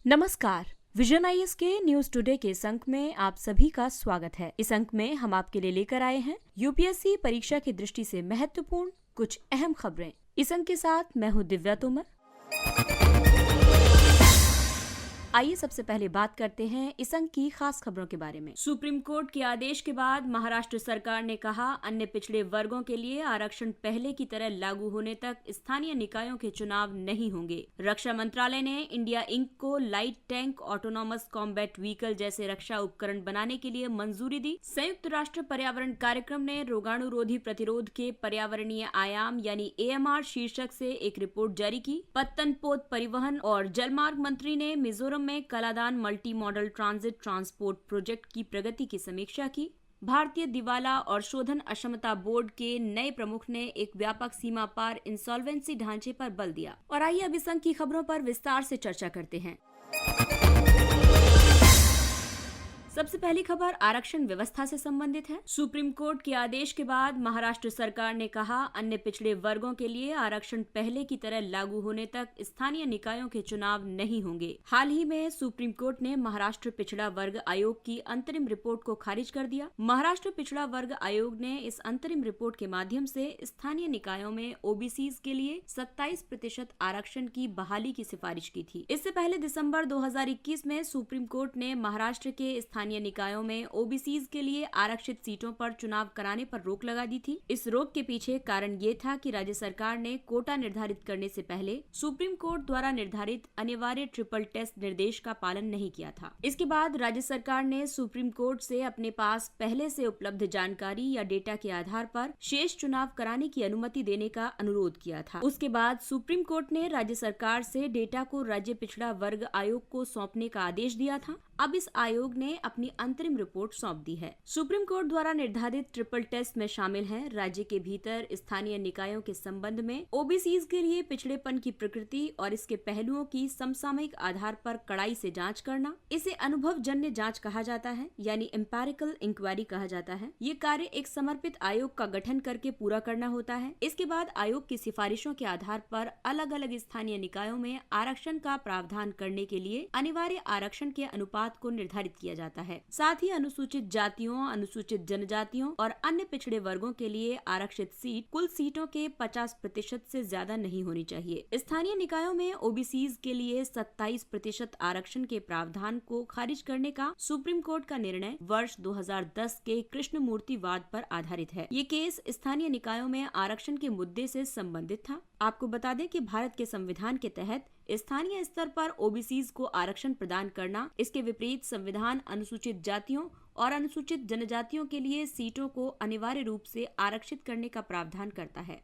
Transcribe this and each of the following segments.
नमस्कार। Vision IAS के news today के इस अंक में आप सभी का स्वागत है। इस अंक में हम आपके लिए लेकर आए हैं यूपीएससी परीक्षा की दृष्टि से महत्वपूर्ण कुछ अहम खबरें। इस अंक के साथ मैं हूं दिव्या तोमर। आइए सबसे पहले बात करते हैं इस अंक की खास खबरों के बारे में। सुप्रीम कोर्ट के आदेश के बाद महाराष्ट्र सरकार ने कहा, अन्य पिछड़े वर्गों के लिए आरक्षण पहले की तरह लागू होने तक स्थानीय निकायों के चुनाव नहीं होंगे। रक्षा मंत्रालय ने इंडिया इंक को light tank autonomous combat vehicle जैसे रक्षा उपकरण बनाने के लिए मंजूरी दी। संयुक्त राष्ट्र पर्यावरण कार्यक्रम ने रोगाणुरोधी प्रतिरोध के पर्यावरणीय आयाम यानी AMR शीर्षक से एक रिपोर्ट जारी की। पत्तनपोत परिवहन और जलमार्ग मंत्री ने मिजोरम में Kaladan multi modal transit transport project की प्रगति की समीक्षा की। भारतीय दिवाला और शोधन अक्षमता बोर्ड के नए प्रमुख ने एक व्यापक सीमा पार इंसॉल्वेंसी ढांचे पर बल दिया। और आइए अब इस अंक की खबरों पर विस्तार से चर्चा करते हैं। सबसे पहली खबर आरक्षण व्यवस्था से संबंधित है। सुप्रीम कोर्ट के आदेश के बाद महाराष्ट्र सरकार ने कहा, अन्य पिछड़े वर्गों के लिए आरक्षण पहले की तरह लागू होने तक स्थानीय निकायों के चुनाव नहीं होंगे। हाल ही में सुप्रीम कोर्ट ने महाराष्ट्र पिछड़ा वर्ग आयोग की अंतरिम रिपोर्ट को खारिज कर दिया। महाराष्ट्र पिछड़ा वर्ग आयोग ने इस अंतरिम रिपोर्ट के माध्यम से स्थानीय निकायों में ओबीसीज के लिए 27% आरक्षण की बहाली की सिफारिश की थी। इससे पहले दिसंबर 2021 में सुप्रीम कोर्ट ने महाराष्ट्र के स्थानीय निकायों में ओबीसीज के लिए आरक्षित सीटों पर चुनाव कराने पर रोक लगा दी थी। इस रोक के पीछे कारण ये था कि राज्य सरकार ने कोटा निर्धारित करने से पहले सुप्रीम कोर्ट द्वारा निर्धारित अनिवार्य ट्रिपल टेस्ट निर्देश का पालन नहीं किया था। इसके बाद राज्य सरकार ने सुप्रीम कोर्ट से अपने पास पहले से उपलब्ध जानकारी या डेटा के आधार पर शेष चुनाव कराने की अनुमति देने का अनुरोध किया था। उसके बाद सुप्रीम कोर्ट ने राज्य सरकार से डेटा को राज्य पिछड़ा वर्ग आयोग को सौंपने का आदेश दिया था। अब इस आयोग ने अपनी अंतरिम रिपोर्ट सौंप दी है। सुप्रीम कोर्ट द्वारा निर्धारित ट्रिपल टेस्ट में शामिल हैं राज्य के भीतर स्थानीय निकायों के संबंध में ओबीसीज के लिए पिछड़ेपन की प्रकृति और इसके पहलुओं की समसामयिक आधार पर कड़ाई से जांच करना। इसे अनुभवजन्य जांच कहा जाता है, यानी एम्पेरिकल इंक्वायरी कहा जाता है। ये कार्य एक समर्पित आयोग का गठन करके पूरा करना होता है। इसके बाद आयोग की सिफारिशों के आधार पर अलग अलग स्थानीय निकायों में आरक्षण का प्रावधान करने के लिए अनिवार्य आरक्षण के अनुपात को निर्धारित किया जाता है। साथ ही अनुसूचित जातियों, अनुसूचित जनजातियों और अन्य पिछड़े वर्गों के लिए आरक्षित सीट कुल सीटों के 50% से ज्यादा नहीं होनी चाहिए। स्थानीय निकायों में ओबीसीज के लिए 27% आरक्षण के प्रावधान को खारिज करने का सुप्रीम कोर्ट का निर्णय वर्ष 2010 के कृष्णमूर्ति वाद पर आधारित है। ये केस स्थानीय निकायों में आरक्षण के मुद्दे से संबंधित था। आपको बता दें कि भारत के संविधान के तहत स्थानीय स्तर पर ओबीसीज को आरक्षण प्रदान करना, इसके विपरीत संविधान अनुसूचित जातियों और अनुसूचित जनजातियों के लिए सीटों को अनिवार्य रूप से आरक्षित करने का प्रावधान करता है।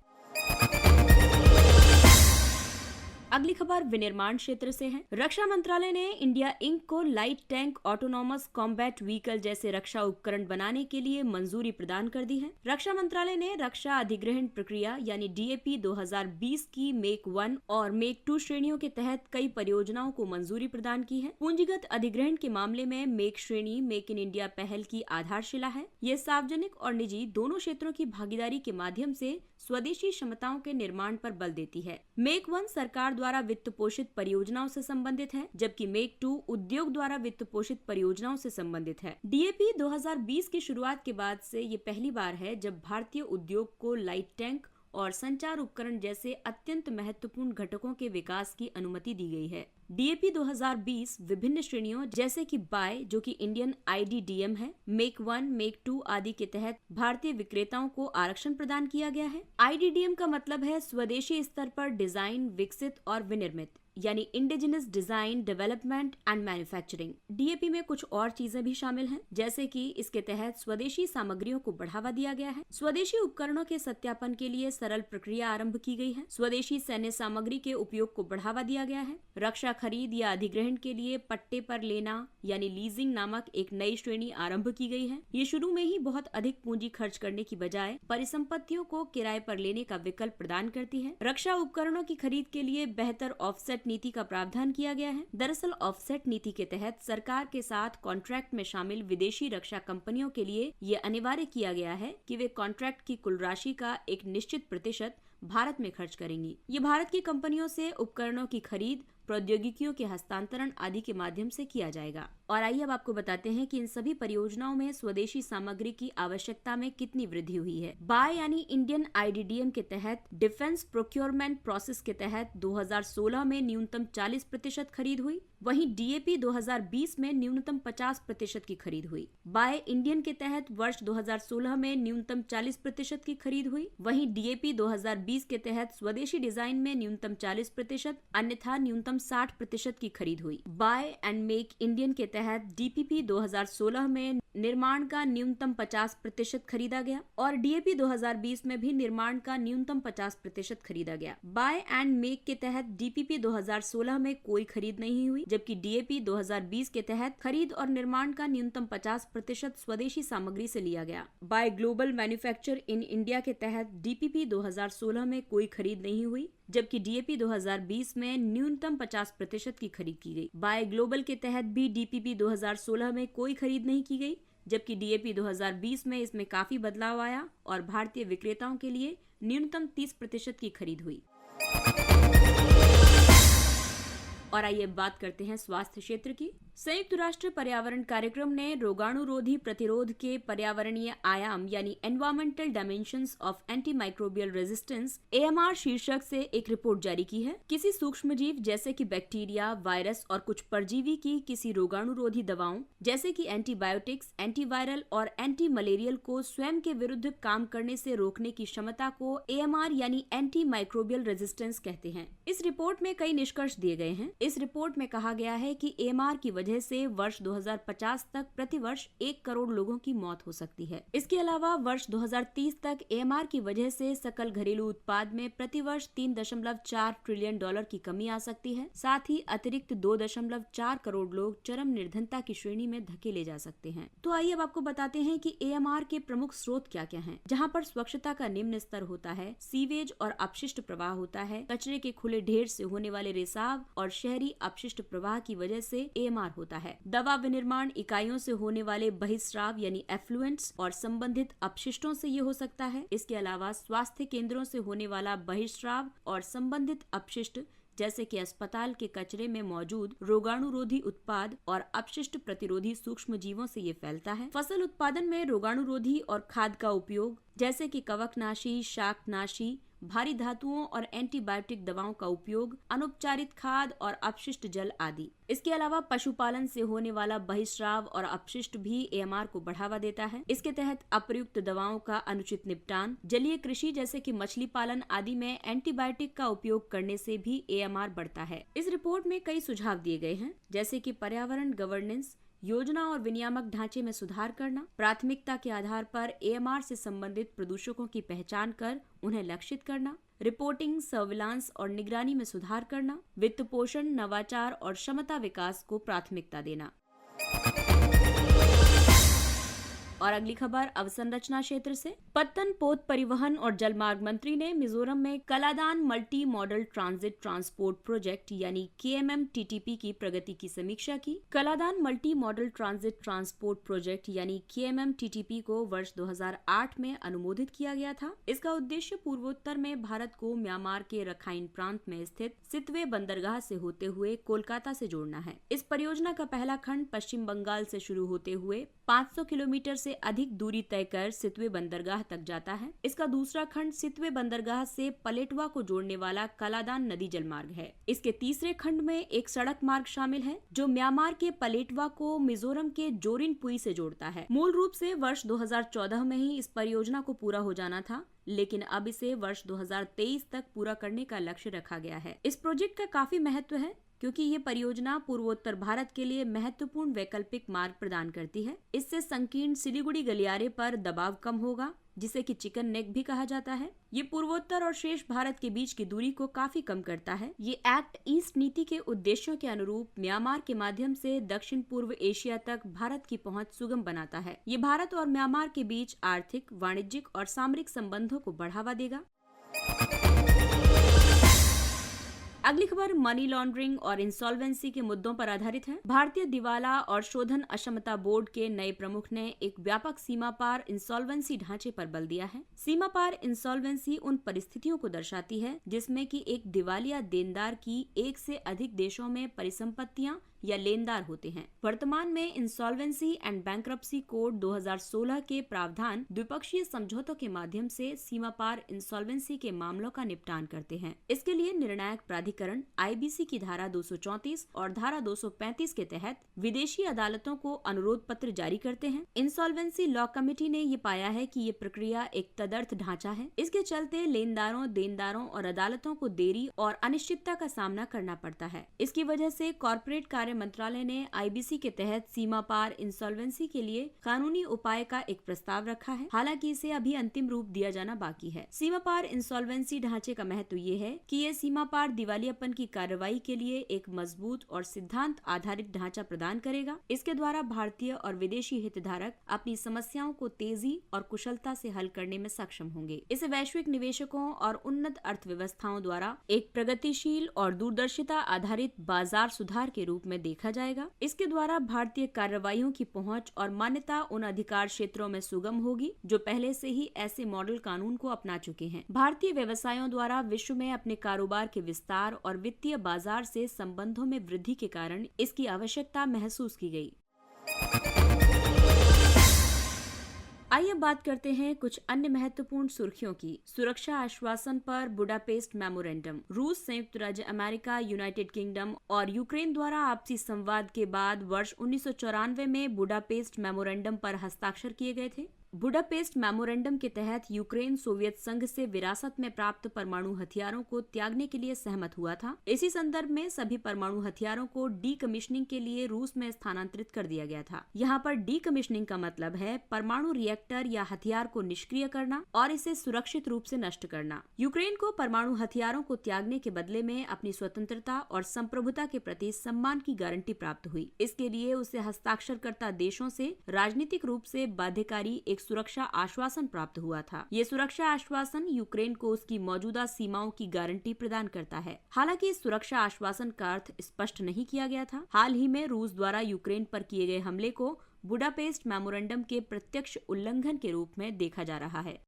अगली खबर विनिर्माण क्षेत्र से है। रक्षा मंत्रालय ने इंडिया इंक को light tank autonomous combat vehicle जैसे रक्षा उपकरण बनाने के लिए मंजूरी प्रदान कर दी है। रक्षा मंत्रालय ने रक्षा अधिग्रहण प्रक्रिया यानी DAP 2020 की मेक 1 और मेक 2 श्रेणियों के तहत कई परियोजनाओं को मंजूरी प्रदान की है। पूंजीगत अधिग्रहण के मामले में मेक श्रेणी मेक इन इंडिया पहल की आधारशिला है। ये सार्वजनिक और निजी दोनों क्षेत्रों की भागीदारी के माध्यम से स्वदेशी क्षमताओं के निर्माण पर बल देती है। मेक 1 सरकार द्वारा वित्त पोषित परियोजनाओं से संबंधित है, जबकि मेक 2 उद्योग द्वारा वित्त पोषित परियोजनाओं से संबंधित है। DAP 2020 की शुरुआत के बाद से ये पहली बार है जब भारतीय उद्योग को लाइट टैंक और संचार उपकरण जैसे अत्यंत महत्वपूर्ण घटकों के विकास की अनुमति दी गई है। DAP 2020 विभिन्न श्रेणियों जैसे कि बाय, जो कि इंडियन IDDM है, मेक 1, मेक 2 आदि के तहत भारतीय विक्रेताओं को आरक्षण प्रदान किया गया है। IDDM का मतलब है स्वदेशी स्तर पर डिजाइन, विकसित और विनिर्मित, यानी indigenous design, development and manufacturing. DAP में कुछ और चीजें भी शामिल हैं, जैसे कि इसके तहत स्वदेशी सामग्रियों को बढ़ावा दिया गया है। स्वदेशी उपकरणों के सत्यापन के लिए सरल प्रक्रिया आरंभ की गई है। स्वदेशी सैन्य सामग्री के उपयोग को बढ़ावा दिया गया है। रक्षा खरीद या अधिग्रहण के लिए पट्टे पर लेना यानी लीजिंग नामक एक नई श्रेणी आरंभ की गई है। ये शुरू में ही बहुत अधिक पूंजी खर्च करने की बजाय परिसंपत्तियों को किराए पर लेने का विकल्प प्रदान करती है। रक्षा उपकरणों की खरीद के लिए बेहतर ऑफसेट नीति का प्रावधान किया गया है। दरअसल ऑफसेट नीति के तहत सरकार के साथ कॉन्ट्रैक्ट में शामिल विदेशी रक्षा कंपनियों के लिए ये अनिवार्य किया गया है कि वे कॉन्ट्रैक्ट की कुल राशि का एक निश्चित प्रतिशत भारत में खर्च करेंगी। ये भारत की कंपनियों से उपकरणों की खरीद प्रौद्योगिकियों के हस्तांतरण आदि के माध्यम से किया जाएगा। और आइए अब आपको बताते हैं कि इन सभी परियोजनाओं में स्वदेशी सामग्री की आवश्यकता में कितनी वृद्धि हुई है। बाय यानी इंडियन IDDM के तहत डिफेंस प्रोक्योरमेंट प्रोसेस के तहत 2016 में न्यूनतम 40% खरीद हुई, वहीं DAP 2020 में न्यूनतम 50% की खरीद हुई। बाय इंडियन के तहत वर्ष 2016 में न्यूनतम 40% की खरीद हुई, वहीं DAP 2020 के तहत स्वदेशी डिजाइन में न्यूनतम 40%, अन्यथा न्यूनतम 60% की खरीद हुई। बाय एंड मेक इंडियन के तहत DPP 2016 में निर्माण का न्यूनतम 50% खरीदा गया और DAP 2020 में भी निर्माण का न्यूनतम 50% खरीदा गया। बाय एंड मेक के तहत DPP 2016 में कोई खरीद नहीं हुई, जबकि DAP 2020 के तहत खरीद और निर्माण का न्यूनतम 50% स्वदेशी सामग्री से लिया गया। By global manufacture in India के तहत DPP 2016 में कोई खरीद नहीं हुई, जबकि DAP 2020 में न्यूनतम 50% की खरीद की गई। बाय ग्लोबल के तहत भी DPP 2016 में कोई खरीद नहीं की गई, जबकि DAP 2020 में इसमें काफी बदलाव आया और भारतीय विक्रेताओं के लिए न्यूनतम 30% की खरीद हुई। और आइए बात करते हैं स्वास्थ्य क्षेत्र की। संयुक्त राष्ट्र पर्यावरण कार्यक्रम ने रोगाणुरोधी प्रतिरोध के पर्यावरणीय आयाम यानी environmental dimensions of antimicrobial resistance AMR शीर्षक से एक रिपोर्ट जारी की है। किसी सूक्ष्मजीव जैसे कि बैक्टीरिया, वायरस और कुछ परजीवी की किसी रोगाणुरोधी दवाओं जैसे कि एंटीबायोटिक्स, एंटीवायरल और एंटी मलेरियल को स्वयं के विरुद्ध काम करने से रोकने की क्षमता को AMR यानी एंटी माइक्रोबियल रेजिस्टेंस कहते हैं। इस रिपोर्ट में कई निष्कर्ष दिए गए हैं। इस रिपोर्ट में कहा गया है कि AMR की वजह से वर्ष 2050 तक प्रतिवर्ष 1 करोड़ लोगों की मौत हो सकती है। इसके अलावा वर्ष 2030 तक AMR की वजह से सकल घरेलू उत्पाद में प्रतिवर्ष 3.4 ट्रिलियन डॉलर की कमी आ सकती है। साथ ही अतिरिक्त 2.4 करोड़ लोग चरम निर्धनता की श्रेणी में धकेले जा सकते हैं। तो आइए अब आपको बताते हैं कि AMR के प्रमुख स्रोत क्या क्या हैं। जहाँ पर स्वच्छता का निम्न स्तर होता है, सीवेज और अपशिष्ट प्रवाह होता है, कचरे के खुले ढेर से होने वाले रिसाव और शहरी अपशिष्ट प्रवाह की वजह से AMR होता है। दवा विनिर्माण इकाइयों से होने वाले बहिस्राव यानी एफ्लुएंट्स और संबंधित अपशिष्टों से ये हो सकता है। इसके अलावा स्वास्थ्य केंद्रों से होने वाला बहिस्राव और संबंधित अपशिष्ट जैसे कि अस्पताल के कचरे में मौजूद रोगाणुरोधी उत्पाद और अपशिष्ट प्रतिरोधी सूक्ष्म जीवों से ये फैलता है। फसल उत्पादन में रोगाणुरोधी और खाद का उपयोग जैसे कि कवकनाशी, शाकनाशी, भारी धातुओं और एंटीबायोटिक दवाओं का उपयोग, अनुपचारित खाद और अपशिष्ट जल आदि। इसके अलावा पशुपालन से होने वाला बहिस्राव और अपशिष्ट भी AMR को बढ़ावा देता है। इसके तहत अप्रयुक्त दवाओं का अनुचित निपटान, जलीय कृषि जैसे कि मछली पालन आदि में एंटीबायोटिक का उपयोग करने से भी AMR बढ़ता है। इस रिपोर्ट में कई सुझाव दिए गए हैं, जैसे कि पर्यावरण गवर्नेंस, योजना और विनियामक ढांचे में सुधार करना, प्राथमिकता के आधार पर AMR से संबंधित प्रदूषकों की पहचान कर उन्हें लक्षित करना, रिपोर्टिंग, सर्विलांस और निगरानी में सुधार करना, वित्त पोषण, नवाचार और क्षमता विकास को प्राथमिकता देना। और अगली खबर अवसंरचना क्षेत्र से। पत्तन पोत परिवहन और जलमार्ग मंत्री ने मिजोरम में Kaladan multi modal transit transport project यानी KMM-TTP की प्रगति की समीक्षा की। Kaladan multi modal transit transport project यानी KMM-TTP को वर्ष 2008 में अनुमोदित किया गया था। इसका उद्देश्य पूर्वोत्तर में भारत को म्यांमार के रखाइन प्रांत में स्थित सितवे बंदरगाह से होते हुए कोलकाता से जोड़ना है। इस परियोजना का पहला खंड पश्चिम बंगाल से शुरू होते हुए 500 किलोमीटर से अधिक दूरी तय कर सितवे बंदरगाह तक जाता है। इसका दूसरा खंड सितवे बंदरगाह से पलेटवा को जोड़ने वाला कलादान नदी जलमार्ग है। इसके तीसरे खंड में एक सड़क मार्ग शामिल है जो म्यांमार के पलेटवा को मिजोरम के जोरिनपुई से जोड़ता है। मूल रूप से वर्ष 2014 में ही इस परियोजना को पूरा हो जाना था, लेकिन अब इसे वर्ष 2023 तक पूरा करने का लक्ष्य रखा गया है। इस प्रोजेक्ट का काफी महत्व है क्योंकि ये परियोजना पूर्वोत्तर भारत के लिए महत्वपूर्ण वैकल्पिक मार्ग प्रदान करती है। इससे संकीर्ण सिलीगुड़ी गलियारे पर दबाव कम होगा, जिसे कि चिकन नेक भी कहा जाता है। ये पूर्वोत्तर और शेष भारत के बीच की दूरी को काफी कम करता है। ये एक्ट ईस्ट नीति के उद्देश्यों के अनुरूप म्यांमार के माध्यम से दक्षिण पूर्व एशिया तक भारत की पहुंच सुगम बनाता है। ये भारत और म्यांमार के बीच आर्थिक, वाणिज्यिक और सामरिक संबंधों को बढ़ावा देगा। अगली खबर मनी लॉन्ड्रिंग और इंसॉल्वेंसी के मुद्दों पर आधारित है। भारतीय दिवाला और शोधन अक्षमता बोर्ड के नए प्रमुख ने एक व्यापक सीमा पार इंसॉल्वेंसी ढांचे पर बल दिया है। सीमा पार इंसॉल्वेंसी उन परिस्थितियों को दर्शाती है जिसमें कि एक दिवालिया देनदार की एक से अधिक देशों में परिसंपत्तियां या लेनदार होते हैं। वर्तमान में इंसॉल्वेंसी एंड बैंक्रप्सी कोड 2016 के प्रावधान द्विपक्षीय समझौतों के माध्यम से सीमा पार इंसॉल्वेंसी के मामलों का निपटान करते हैं। इसके लिए निर्णायक प्राधिकरण आईबीसी की धारा 234 और धारा 235 के तहत विदेशी अदालतों को अनुरोध पत्र जारी करते हैं। इंसॉल्वेंसी लॉ कमेटी ने ये पाया है कि ये प्रक्रिया एक तदर्थ ढांचा है। इसके चलते लेनदारों, देनदारों और अदालतों को देरी और अनिश्चितता का सामना करना पड़ता है। इसकी वजह से कॉर्पोरेट कार्य मंत्रालय ने आईबीसी के तहत सीमा पार इंसॉल्वेंसी के लिए कानूनी उपाय का एक प्रस्ताव रखा है। हालांकि इसे अभी अंतिम रूप दिया जाना बाकी है। सीमा पार इंसॉल्वेंसी ढांचे का महत्व ये है कि ये सीमा पार दिवालियापन की कार्रवाई के लिए एक मजबूत और सिद्धांत आधारित ढांचा प्रदान करेगा। इसके द्वारा भारतीय और विदेशी हितधारक अपनी समस्याओं को तेजी और कुशलता से हल करने में सक्षम होंगे। इसे वैश्विक निवेशकों और उन्नत अर्थव्यवस्थाओं द्वारा एक प्रगतिशील और दूरदर्शिता आधारित बाजार सुधार के रूप में देखा जाएगा। इसके द्वारा भारतीय कार्रवाइयों की पहुंच और मान्यता उन अधिकार क्षेत्रों में सुगम होगी जो पहले से ही ऐसे मॉडल कानून को अपना चुके हैं। भारतीय व्यवसायों द्वारा विश्व में अपने कारोबार के विस्तार और वित्तीय बाजार से संबंधों में वृद्धि के कारण इसकी आवश्यकता महसूस की गई। आइए बात करते हैं कुछ अन्य महत्वपूर्ण सुर्खियों की। सुरक्षा आश्वासन पर बुडापेस्ट मेमोरेंडम। रूस, संयुक्त राज्य अमेरिका, यूनाइटेड किंगडम और यूक्रेन द्वारा आपसी संवाद के बाद वर्ष 1994 में बुडापेस्ट मेमोरेंडम पर हस्ताक्षर किए गए थे। बुडापेस्ट मेमोरेंडम के तहत यूक्रेन सोवियत संघ से विरासत में प्राप्त परमाणु हथियारों को त्यागने के लिए सहमत हुआ था। इसी संदर्भ में सभी परमाणु हथियारों को डीकमिशनिंग के लिए रूस में स्थानांतरित कर दिया गया था। यहाँ पर डीकमिशनिंग का मतलब है परमाणु रिएक्टर या हथियार को निष्क्रिय करना और इसे सुरक्षित रूप से नष्ट करना। यूक्रेन को परमाणु हथियारों को त्यागने के बदले में अपनी स्वतंत्रता और संप्रभुता के प्रति सम्मान की गारंटी प्राप्त हुई। इसके लिए उसे हस्ताक्षरकर्ता देशों से राजनीतिक रूप से बाध्यकारी एक सुरक्षा आश्वासन प्राप्त हुआ था। ये सुरक्षा आश्वासन यूक्रेन को उसकी मौजूदा सीमाओं की गारंटी प्रदान करता है। हालांकि इस सुरक्षा आश्वासन का अर्थ स्पष्ट नहीं किया गया था। हाल ही में रूस द्वारा यूक्रेन पर किए गए हमले को बुडापेस्ट मेमोरेंडम के प्रत्यक्ष उल्लंघन के रूप में देखा जा रहा है।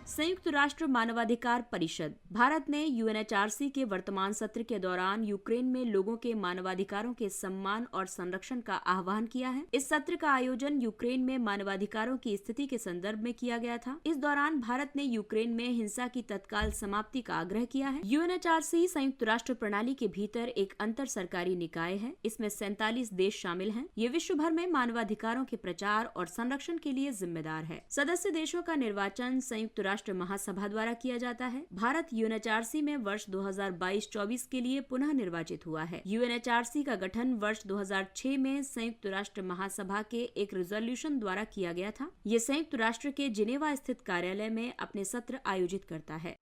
संयुक्त राष्ट्र मानवाधिकार परिषद। भारत ने यूएनएचआरसी के वर्तमान सत्र के दौरान यूक्रेन में लोगों के मानवाधिकारों के सम्मान और संरक्षण का आह्वान किया है। इस सत्र का आयोजन यूक्रेन में मानवाधिकारों की स्थिति के संदर्भ में किया गया था। इस दौरान भारत ने यूक्रेन में हिंसा की तत्काल समाप्ति का आग्रह किया है। यूएनएचआरसी संयुक्त राष्ट्र प्रणाली के भीतर एक अंतर सरकारी निकाय है। इसमें 47 देश शामिल हैं। ये विश्व भर में मानवाधिकारों के प्रचार और संरक्षण के लिए जिम्मेदार है। सदस्य देशों का निर्वाचन संयुक्त राष्ट्र महासभा द्वारा किया जाता है। भारत यूएनएचआरसी में वर्ष 2022-24 के लिए पुनः निर्वाचित हुआ है। यूएनएचआरसी का गठन वर्ष 2006 में संयुक्त राष्ट्र महासभा के एक रेजोल्यूशन द्वारा किया गया था। ये संयुक्त राष्ट्र के जिनेवा स्थित कार्यालय में अपने सत्र आयोजित करता है।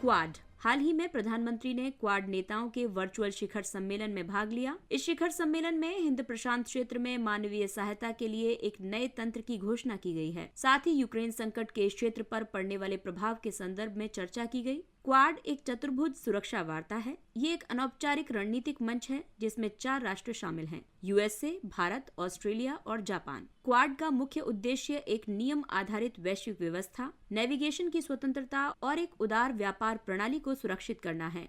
क्वाड। हाल ही में प्रधानमंत्री ने क्वाड नेताओं के वर्चुअल शिखर सम्मेलन में भाग लिया। इस शिखर सम्मेलन में हिंद प्रशांत क्षेत्र में मानवीय सहायता के लिए एक नए तंत्र की घोषणा की गई है। साथ ही यूक्रेन संकट के इस क्षेत्र पर पड़ने वाले प्रभाव के संदर्भ में चर्चा की गई। क्वाड एक चतुर्भुज सुरक्षा वार्ता है। ये एक अनौपचारिक रणनीतिक मंच है जिसमें 4 राष्ट्र शामिल हैं: यूएसए, भारत, ऑस्ट्रेलिया और जापान। क्वाड का मुख्य उद्देश्य एक नियम आधारित वैश्विक व्यवस्था, नेविगेशन की स्वतंत्रता और एक उदार व्यापार प्रणाली को सुरक्षित करना है।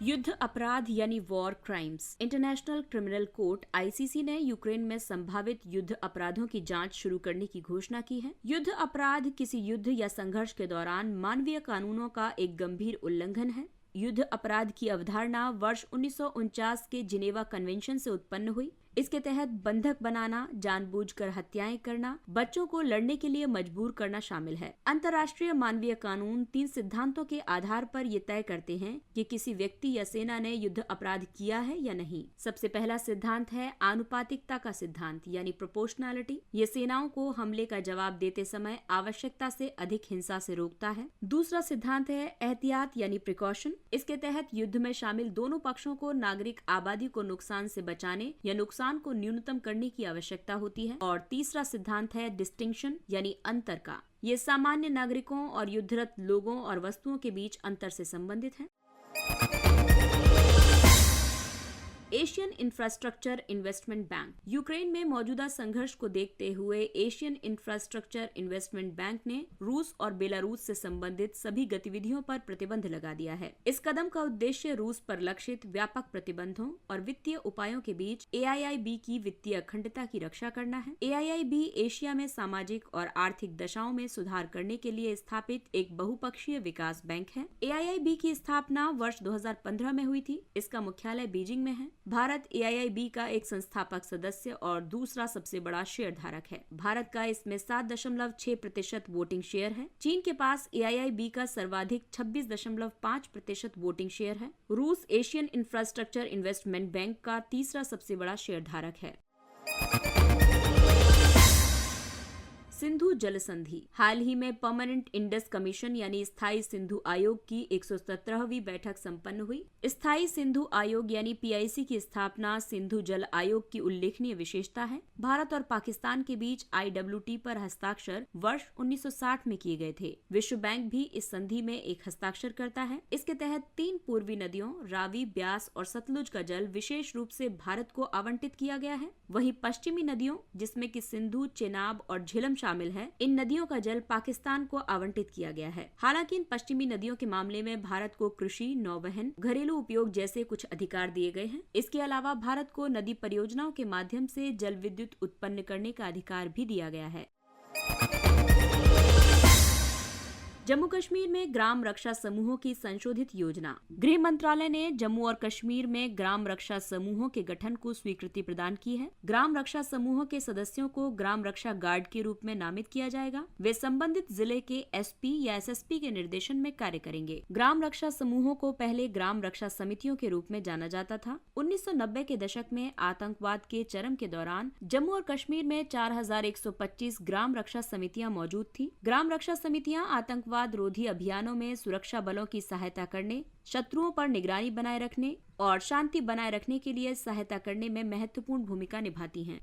युद्ध अपराध यानी war crimes. International criminal court ICC ने यूक्रेन में संभावित युद्ध अपराधों की जांच शुरू करने की घोषणा की है। युद्ध अपराध किसी युद्ध या संघर्ष के दौरान मानवीय कानूनों का एक गंभीर उल्लंघन है। युद्ध अपराध की अवधारणा वर्ष 1949 के जिनेवा कन्वेंशन से उत्पन्न हुई। इसके तहत बंधक बनाना, जानबूझकर हत्याएं करना, बच्चों को लड़ने के लिए मजबूर करना शामिल है। अंतर्राष्ट्रीय मानवीय कानून 3 सिद्धांतों के आधार पर ये तय करते हैं कि किसी व्यक्ति या सेना ने युद्ध अपराध किया है या नहीं। सबसे पहला सिद्धांत है आनुपातिकता का सिद्धांत यानी प्रोपोर्शनैलिटी। ये सेनाओं को हमले का जवाब देते समय आवश्यकता से अधिक हिंसा से रोकता है। दूसरा सिद्धांत है एहतियात यानी प्रिकॉशन। इसके तहत युद्ध में शामिल दोनों पक्षों को नागरिक आबादी को नुकसान से बचाने या नुकसान नुकसान को न्यूनतम करने की आवश्यकता होती है। और तीसरा सिद्धांत है डिस्टिंक्शन यानी अंतर का। ये सामान्य नागरिकों और युद्धरत लोगों और वस्तुओं के बीच अंतर से संबंधित है। Asian infrastructure investment bank. Ukraine में मौजूदा संघर्ष को देखते हुए एशियन इंफ्रास्ट्रक्चर इन्वेस्टमेंट बैंक ने रूस और बेलारूस से संबंधित सभी गतिविधियों पर प्रतिबंध लगा दिया है। इस कदम का उद्देश्य रूस पर लक्षित व्यापक प्रतिबंधों और वित्तीय उपायों के बीच AIIB की वित्तीय अखंडता की रक्षा करना है। AIIB एशिया में सामाजिक और आर्थिक दशाओं में सुधार करने के लिए स्थापित एक बहुपक्षीय विकास बैंक है। AIIB की स्थापना वर्ष 2015 में हुई थी। इसका मुख्यालय बीजिंग में है। भारत AIIB का एक संस्थापक सदस्य और दूसरा सबसे बड़ा शेयर धारक है। भारत का इसमें 7.6% वोटिंग शेयर है। चीन के पास AIIB का सर्वाधिक 26.5% वोटिंग शेयर है। रूस एशियन इंफ्रास्ट्रक्चर इन्वेस्टमेंट बैंक का तीसरा सबसे बड़ा शेयर धारक है। सिंधु जल संधि। हाल ही में परमानेंट इंडस कमीशन यानी स्थायी सिंधु आयोग की 117वीं बैठक संपन्न हुई। स्थायी सिंधु आयोग यानी PIC की स्थापना सिंधु जल आयोग की उल्लेखनीय विशेषता है। भारत और पाकिस्तान के बीच IWT पर हस्ताक्षर वर्ष 1960 में किए गए थे। विश्व बैंक भी इस संधि में एक हस्ताक्षर करता है। इसके तहत 3 पूर्वी नदियों रावी, ब्यास और सतलुज का जल विशेष रूप से भारत को आवंटित किया गया है। वहीं पश्चिमी नदियों जिसमें कि सिंधु, चेनाब और झेलम शामिल है, इन नदियों का जल पाकिस्तान को आवंटित किया गया है। हालांकि इन पश्चिमी नदियों के मामले में भारत को कृषि, नौवहन, घरेलू उपयोग जैसे कुछ अधिकार दिए गए हैं। इसके अलावा भारत को नदी परियोजनाओं के माध्यम से जल विद्युत उत्पन्न करने का अधिकार भी दिया गया है। जम्मू कश्मीर में ग्राम रक्षा समूहों की संशोधित योजना। गृह मंत्रालय ने जम्मू और कश्मीर में ग्राम रक्षा समूहों के गठन को स्वीकृति प्रदान की है। ग्राम रक्षा समूहों के सदस्यों को ग्राम रक्षा गार्ड के रूप में नामित किया जाएगा। वे संबंधित जिले के SP या SSP के निर्देशन में कार्य करेंगे। ग्राम रक्षा समूहों को पहले ग्राम रक्षा समितियों के रूप में जाना जाता था। 1990 के दशक में आतंकवाद के चरम के दौरान जम्मू और कश्मीर में 4125 ग्राम रक्षा समितियां मौजूद थी। ग्राम रक्षा समितियां आतंकवाद रोधी अभियानों में सुरक्षा बलों की सहायता करने, शत्रुओं पर निगरानी बनाए रखने और शांति बनाए रखने के लिए सहायता करने में महत्वपूर्ण भूमिका निभाती हैं।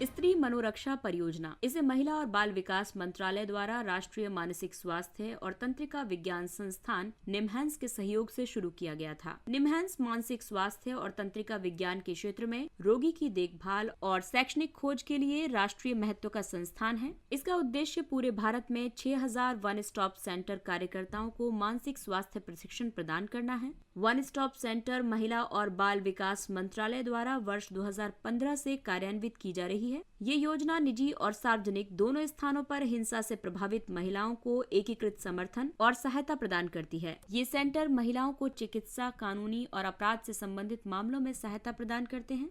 स्त्री मनोरक्षा परियोजना। इसे महिला और बाल विकास मंत्रालय द्वारा राष्ट्रीय मानसिक स्वास्थ्य और तंत्रिका विज्ञान संस्थान निमहैंस के सहयोग से शुरू किया गया था। निमहैंस मानसिक स्वास्थ्य और तंत्रिका विज्ञान के क्षेत्र में रोगी की देखभाल और शैक्षणिक खोज के लिए राष्ट्रीय महत्व का संस्थान है। इसका उद्देश्य पूरे भारत में 6000 वन स्टॉप सेंटर कार्यकर्ताओं को मानसिक स्वास्थ्य प्रशिक्षण प्रदान करना है। वन स्टॉप सेंटर महिला और बाल विकास मंत्रालय द्वारा वर्ष 2015 से कार्यान्वित की जा रही है। ये योजना निजी और सार्वजनिक दोनों स्थानों पर हिंसा से प्रभावित महिलाओं को एकीकृत समर्थन और सहायता प्रदान करती है। ये सेंटर महिलाओं को चिकित्सा, कानूनी और अपराध से संबंधित मामलों में सहायता प्रदान करते हैं।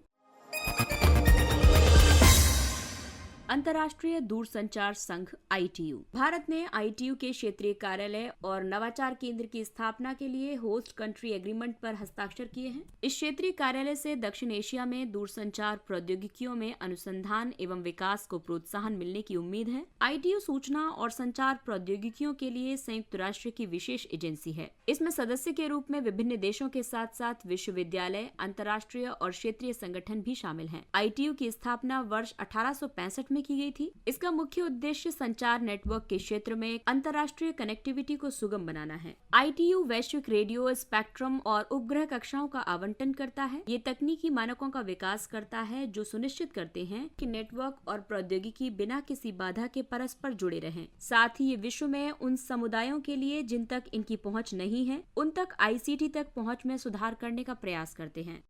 अंतर्राष्ट्रीय दूरसंचार संघ ITU। भारत ने ITU के क्षेत्रीय कार्यालय और नवाचार केंद्र की स्थापना के लिए होस्ट कंट्री एग्रीमेंट पर हस्ताक्षर किए हैं। इस क्षेत्रीय कार्यालय से दक्षिण एशिया में दूरसंचार प्रौद्योगिकियों में अनुसंधान एवं विकास को प्रोत्साहन मिलने की उम्मीद है। ITU सूचना और संचार प्रौद्योगिकियों के लिए संयुक्त राष्ट्र की विशेष एजेंसी है। इसमें सदस्य के रूप में विभिन्न देशों के साथ साथ विश्वविद्यालय, अंतर्राष्ट्रीय और क्षेत्रीय संगठन भी शामिल हैं। ITU की स्थापना वर्ष 1865 की गई थी। इसका मुख्य उद्देश्य संचार नेटवर्क के क्षेत्र में अंतर्राष्ट्रीय कनेक्टिविटी को सुगम बनाना है। ITU वैश्विक रेडियो स्पेक्ट्रम और उपग्रह कक्षाओं का आवंटन करता है। ये तकनीकी मानकों का विकास करता है जो सुनिश्चित करते हैं कि नेटवर्क और प्रौद्योगिकी बिना किसी बाधा के परस्पर जुड़े रहें। साथ ही ये विश्व में उन समुदायों के लिए जिन तक इनकी पहुंच नहीं है, उन तक ICT तक पहुंच में सुधार करने का प्रयास करते हैं।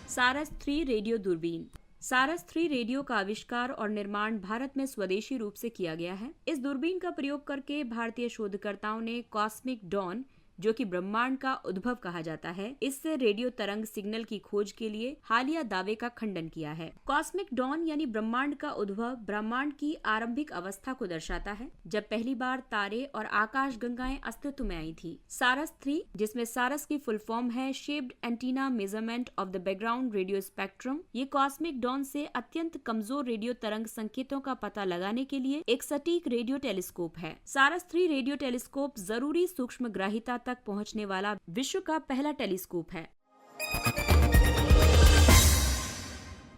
सारस 3 रेडियो दूरबीन। सारस 3 रेडियो का आविष्कार और निर्माण भारत में स्वदेशी रूप से किया गया है। इस दूरबीन का प्रयोग करके भारतीय शोधकर्ताओं ने कॉस्मिक डॉन, जो कि ब्रह्मांड का उद्भव कहा जाता है, इससे रेडियो तरंग सिग्नल की खोज के लिए हालिया दावे का खंडन किया है। कॉस्मिक डॉन यानी ब्रह्मांड का उद्भव ब्रह्मांड की आरंभिक अवस्था को दर्शाता है, जब पहली बार तारे और आकाश गंगाएं अस्तित्व में आई थी। सारस 3, जिसमें सारस की फुल फॉर्म है shaped antenna measurement of the background radio spectrum, ये कॉस्मिक डॉन से अत्यंत कमजोर रेडियो तरंग संकेतों का पता लगाने के लिए एक सटीक रेडियो टेलीस्कोप है। सारस 3 रेडियो टेलीस्कोप जरूरी सूक्ष्मग्राहिता तक पहुंचने वाला विश्व का पहला टेलीस्कोप है।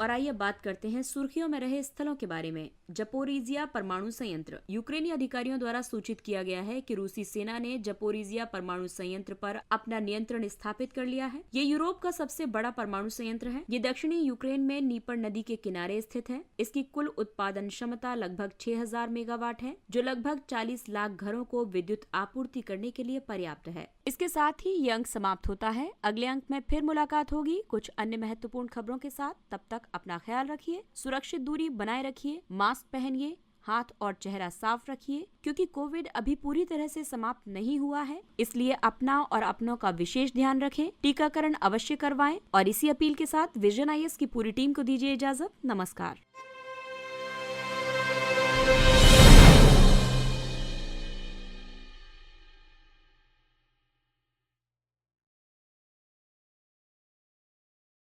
और आइए बात करते हैं सुर्खियों में रहे स्थलों के बारे में। जपोरिजिया परमाणु संयंत्र। यूक्रेनी अधिकारियों द्वारा सूचित किया गया है कि रूसी सेना ने जपोरिजिया परमाणु संयंत्र पर अपना नियंत्रण स्थापित कर लिया है। ये यूरोप का सबसे बड़ा परमाणु संयंत्र है। ये दक्षिणी यूक्रेन में नीपर नदी के किनारे स्थित है। इसकी कुल उत्पादन क्षमता लगभग 6000 मेगावाट है, जो लगभग 40 लाख घरों को विद्युत आपूर्ति करने के लिए पर्याप्त है। इसके साथ ही ये अंक समाप्त होता है। अगले अंक में फिर मुलाकात होगी कुछ अन्य महत्वपूर्ण खबरों के साथ। तब तक अपना ख्याल रखिए, सुरक्षित दूरी बनाए रखिए, मास्क पहनिए, हाथ और चेहरा साफ रखिए, क्योंकि कोविड अभी पूरी तरह से समाप्त नहीं हुआ है। इसलिए अपना और अपनों का विशेष ध्यान रखें, टीकाकरण अवश्य करवाएं। और इसी अपील के साथ विजन IAS की पूरी टीम को दीजिए इजाजत। नमस्कार।